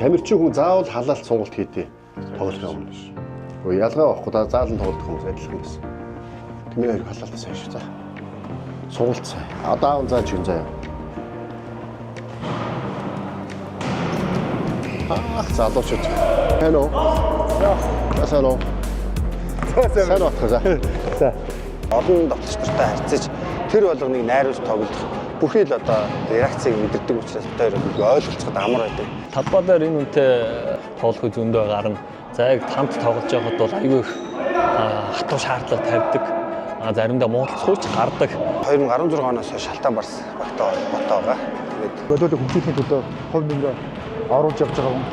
тамирчин хүн заавал халаалт сонголт хийдэй. Тоглохын өмнө. Ялгаа байхгүй да заалан тоглох хүмүүс адилхан байсан. Тэмээ халаалтаа сайн шүү. За. Сонголт сайн. Даун зааж юм заяа. Залуучууд. Hello. Асаалоо. Сайн байна. За. Олон тоглогч нартай харьцаж тэр болгоныг найруулж тоглох бүхий л одоо реакцийг мэдэрдэг учраас тэр ойлголцоход амар байдаг. Талбай дээр энэ үнэтэй тоглох зөндөө гарна. За яг хамт тоглож байхад бол аюу их хатуу шаардлага тавьдаг. Заримдаа муудалцахуйч гардаг. 2016 оноос шалтгаан барс багтаа холбоотой байгаа. Тэгээд бодвол хөгжүүлэхийн төлөө хувь нэмрээ оруулж явж байгаа юм.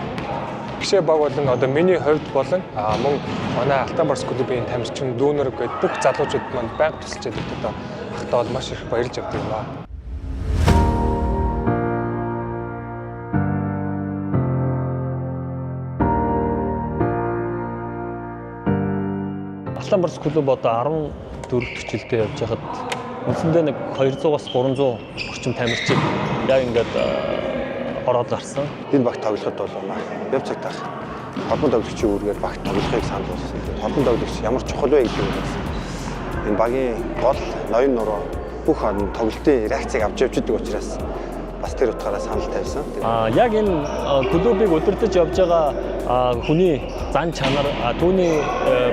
Гişээ баг болон одоо миний хувьд болон мөн манай Алтан Барс клубын тамирчин дүүнер гээд бүх залуучууд манд байнга тусалж байдаг одоо хатаа бол маш их баярлж явдаг юм аа. Алтан Барс клуб одоо 14 жилдээ явж байхад үндсэндээ нэг 200-аас 300 орчим тамирчид яг ингээд ороод гарсан. Энэ багт тоглоход бол яв цаг таах. Холбон тоглогчийн үүргээр багт тоглохыг санал болгосон. Холбон тоглогч ямар чухал вэ гэдэг нь энэ багийн гол ноён нуруу бүх олон тоглолтын реакцийг авч явж байгаа учраас бас тэр утгаараа санал тавьсан. Яг энэ клубыг удирдах явж байгаа хүний зан чанар, түүний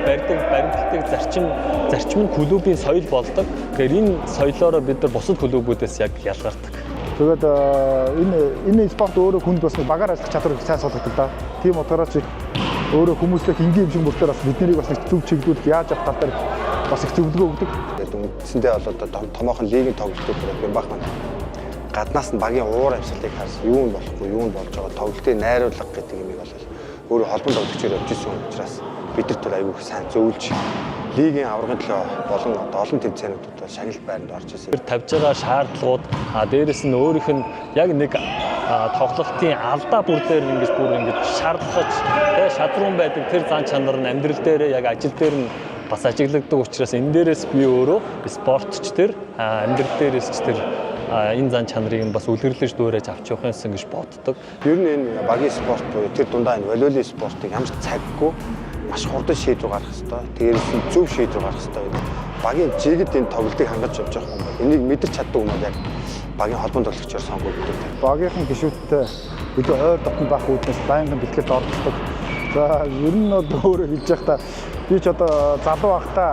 баримтлагдаг зарчим нь клубын соёл болдог. Тэгэхээр энэ соёлоороо бид нар бусад клубүүдээс яг ялгардаг. Тэгээд энэ спорт өөрөө хүнд бас багаар ажиллах чадварыг сайн суулгадаг да. Тийм утгаараа чи өөрөө хүмүүслэх энгийн юм шиг бүртээр бас бид нарыг бас нэг зөв чиглүүлэх яаж авах тал дээр бас их зөвлөгөө өгдөг. Тэгээд үндсэндээ бол одоо томоохон лигийн тоглолтууд юм баг маань. Гаднаас нь багийн уур амьсгалыг харж юу нь болохгүй юу нь болж байгаа тоглолтыг найруулга гэдэг юмыг бол өөрөө холбон тоглогчоор явж исэн учраас бидэрт бол аюул сайн зөвлөж лигийн аврагын төлөө болон олон тэмцээнүүдэд бол шагналт байранд орж исэн. Тэр тавьж байгаа шаардлагууд дээрэс нь өөрийнх нь яг нэг тоглолтын алдаа бүр дээр ингэж шаардлагач шадруу байдаг тэр зан чанар нь амьдрал дээр яг ажил дээр нь бас ажиглагддаг учраас энэ дээрээс би өөрөө спортч тэр амьдрал дээрээс ч тэр энэ зан чанарыг нь бас үлгэрлэж дуурайж авч явах юмсан гэж боддог. Ер нь энэ багийн спорт буюу тэр дундаа энэ волейболын спортыг ямар ч цаггүй маш хурдан шийдвэр гаргах хэрэгтэй. Тэгээрээс нь зөв шийдвэр гаргах хэрэгтэй. Багийн жигэд энэ тоглолтыг хангаж явж байгаа юм байна. Энийг мэдэрч чаддаг юм бол яг багийн холбон тоглогчоор сонгогддог. Багийнхан гишүүдтэй бид ойр дотн байх үүднээс байнгын бэлтгэл ордог. За ер нь өөрөө хэлж байхдаа би ч одоо залуу байхдаа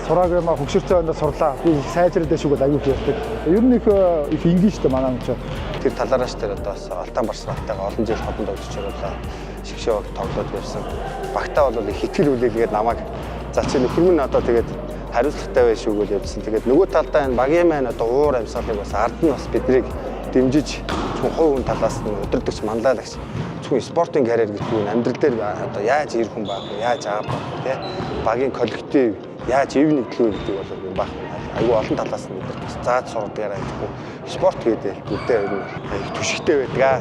сураагаа хөгшөрцөө өндө сурлаа. Би сайжраад дэшүүг бол аюул ярьдаг. Ер нь их ингийн шүү дээ манай юм чи. Тэр талаараа ч тэр одоо бас Алтан Барс багтайгаа олон жил холбон тоглогчоор болоо шигшээ баг тоглоод явсан. Багтаа бол их итгэл үлээлгээд намайг за чи нөхөр минь одоо тэгээд хариуцлагатай байх шүү гэж явсан. Тэгээд нөгөө талдаа энэ багийн маань одоо уур амьсгалыг бас ард нь бас биднийг дэмжиж хувь хүн талаас нь удирдахч манлайлагч зөвхөн спортын карьер гэдэг нь амьдрал дээр одоо яаж ирэх хүн байх вэ? Яаж аав байх вэ? Тэ багийн коллектив яаж ив нэгдлээ гэдэг бол юм баг. Айгүй олон талаас нь бид бас зааж сурдагаараа гэхгүй спорт гэдэг бүдээ ер нь их түшигтэй байдаг аа.